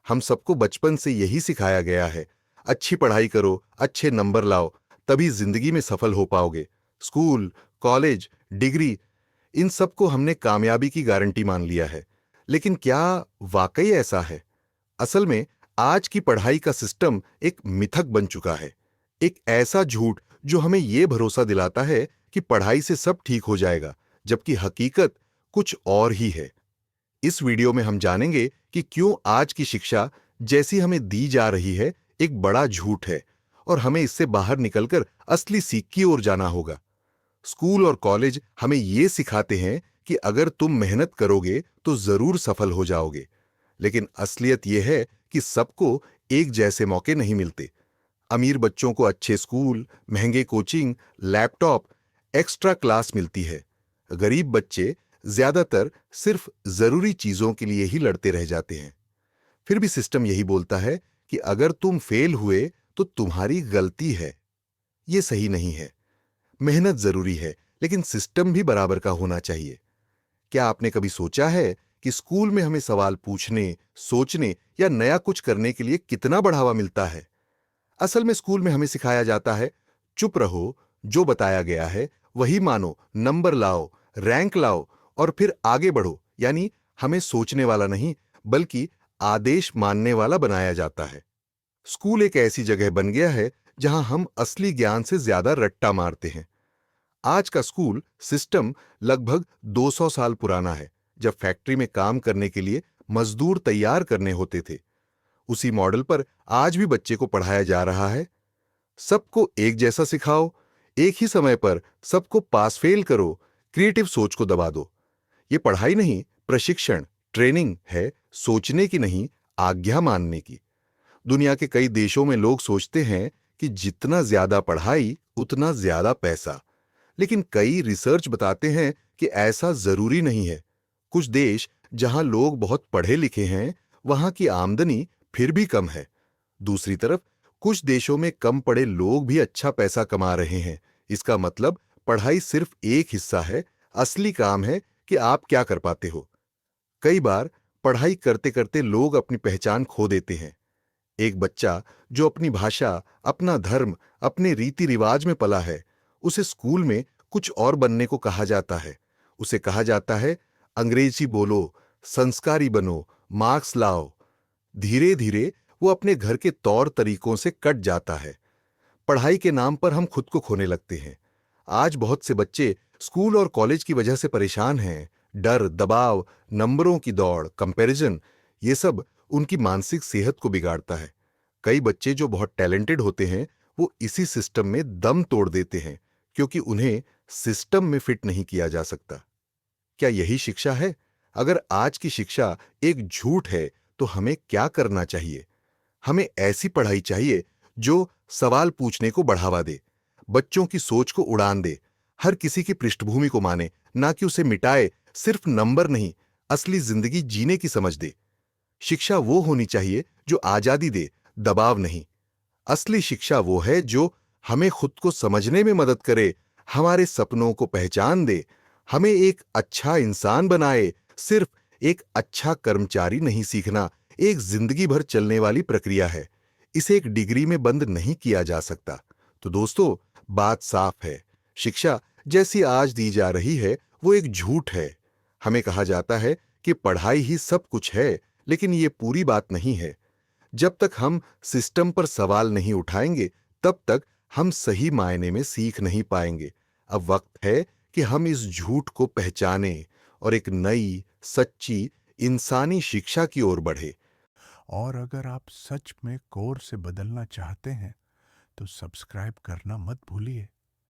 हम सबको बचपन से यही सिखाया गया है, अच्छी पढ़ाई करो, अच्छे नंबर लाओ, तभी जिंदगी में सफल हो पाओगे। स्कूल, कॉलेज, डिग्री, इन सबको हमने कामयाबी की गारंटी मान लिया है। लेकिन क्या वाकई ऐसा है? असल में आज की पढ़ाई का सिस्टम एक मिथक बन चुका है, एक ऐसा झूठ जो हमें यह भरोसा दिलाता है कि पढ़ाई से सब ठीक हो जाएगा, जबकि हकीकत कुछ और ही है। इस वीडियो में हम जानेंगे कि क्यों आज की शिक्षा जैसी हमें दी जा रही है एक बड़ा झूठ है, और हमें इससे बाहर निकलकर असली सीख की ओर जाना होगा। स्कूल और कॉलेज हमें ये सिखाते हैं कि अगर तुम मेहनत करोगे तो जरूर सफल हो जाओगे। लेकिन असलियत यह है कि सबको एक जैसे मौके नहीं मिलते। अमीर बच्चों को अच्छे स्कूल, महंगे कोचिंग, लैपटॉप, एक्स्ट्रा क्लास मिलती है। गरीब बच्चे ज्यादातर सिर्फ जरूरी चीजों के लिए ही लड़ते रह जाते हैं। फिर भी सिस्टम यही बोलता है कि अगर तुम फेल हुए तो तुम्हारी गलती है। यह सही नहीं है। मेहनत जरूरी है, लेकिन सिस्टम भी बराबर का होना चाहिए। क्या आपने कभी सोचा है कि स्कूल में हमें सवाल पूछने, सोचने या नया कुछ करने के लिए कितना बढ़ावा मिलता है? असल में स्कूल में हमें सिखाया जाता है, चुप रहो, जो बताया गया है वही मानो, नंबर लाओ, रैंक लाओ और फिर आगे बढ़ो। यानी हमें सोचने वाला नहीं, बल्कि आदेश मानने वाला बनाया जाता है। स्कूल एक ऐसी जगह बन गया है जहां हम असली ज्ञान से ज्यादा रट्टा मारते हैं। आज का स्कूल सिस्टम लगभग 200 साल पुराना है, जब फैक्ट्री में काम करने के लिए मजदूर तैयार करने होते थे। उसी मॉडल पर आज भी बच्चे को पढ़ाया जा रहा है। सबको एक जैसा सिखाओ, एक ही समय पर सबको पास फेल करो, क्रिएटिव सोच को दबा दो। ये पढ़ाई नहीं, प्रशिक्षण, ट्रेनिंग है, सोचने की नहीं, आज्ञा मानने की। दुनिया के कई देशों में लोग सोचते हैं कि जितना ज्यादा पढ़ाई उतना ज्यादा पैसा। लेकिन कई रिसर्च बताते हैं कि ऐसा जरूरी नहीं है। कुछ देश जहां लोग बहुत पढ़े लिखे हैं, वहां की आमदनी फिर भी कम है। दूसरी तरफ कुछ देशों में कम पढ़े लोग भी अच्छा पैसा कमा रहे हैं। इसका मतलब पढ़ाई सिर्फ एक हिस्सा है, असली काम है कि आप क्या कर पाते हो। कई बार पढ़ाई करते करते लोग अपनी पहचान खो देते हैं। एक बच्चा जो अपनी भाषा, अपना धर्म, अपने रीति रिवाज में पला है, उसे स्कूल में कुछ और बनने को कहा जाता है। उसे कहा जाता है, अंग्रेजी बोलो, संस्कारी बनो, मार्क्स लाओ। धीरे धीरे वो अपने घर के तौर तरीकों से कट जाता है। पढ़ाई के नाम पर हम खुद को खोने लगते हैं। आज बहुत से बच्चे स्कूल और कॉलेज की वजह से परेशान हैं। डर, दबाव, नंबरों की दौड़, कंपैरिजन, ये सब उनकी मानसिक सेहत को बिगाड़ता है। कई बच्चे जो बहुत टैलेंटेड होते हैं, वो इसी सिस्टम में दम तोड़ देते हैं, क्योंकि उन्हें सिस्टम में फिट नहीं किया जा सकता। क्या यही शिक्षा है? अगर आज की शिक्षा एक झूठ है, तो हमें क्या करना चाहिए? हमें ऐसी पढ़ाई चाहिए जो सवाल पूछने को बढ़ावा दे, बच्चों की सोच को उड़ान दे, हर किसी की पृष्ठभूमि को माने, ना कि उसे मिटाए। सिर्फ नंबर नहीं, असली जिंदगी जीने की समझ दे। शिक्षा वो होनी चाहिए जो आजादी दे, दबाव नहीं। असली शिक्षा वो है जो हमें खुद को समझने में मदद करे, हमारे सपनों को पहचान दे, हमें एक अच्छा इंसान बनाए। सिर्फ एक अच्छा कर्मचारी नहीं सीखना, एक जिंदगी भर चलने वाली प्रक्रिया है। इसे एक डिग्री में बंद नहीं किया जा सकता। तो दोस्तों, बात साफ है, शिक्षा जैसी आज दी जा रही है वो एक झूठ है। हमें कहा जाता है कि पढ़ाई ही सब कुछ है, लेकिन ये पूरी बात नहीं है। जब तक हम सिस्टम पर सवाल नहीं उठाएंगे, तब तक हम सही मायने में सीख नहीं पाएंगे। अब वक्त है कि हम इस झूठ को पहचानें और एक नई, सच्ची, इंसानी शिक्षा की ओर बढ़े। और अगर आप सच में कोर से बदलना चाहते हैं तो सब्सक्राइब करना मत भूलिए।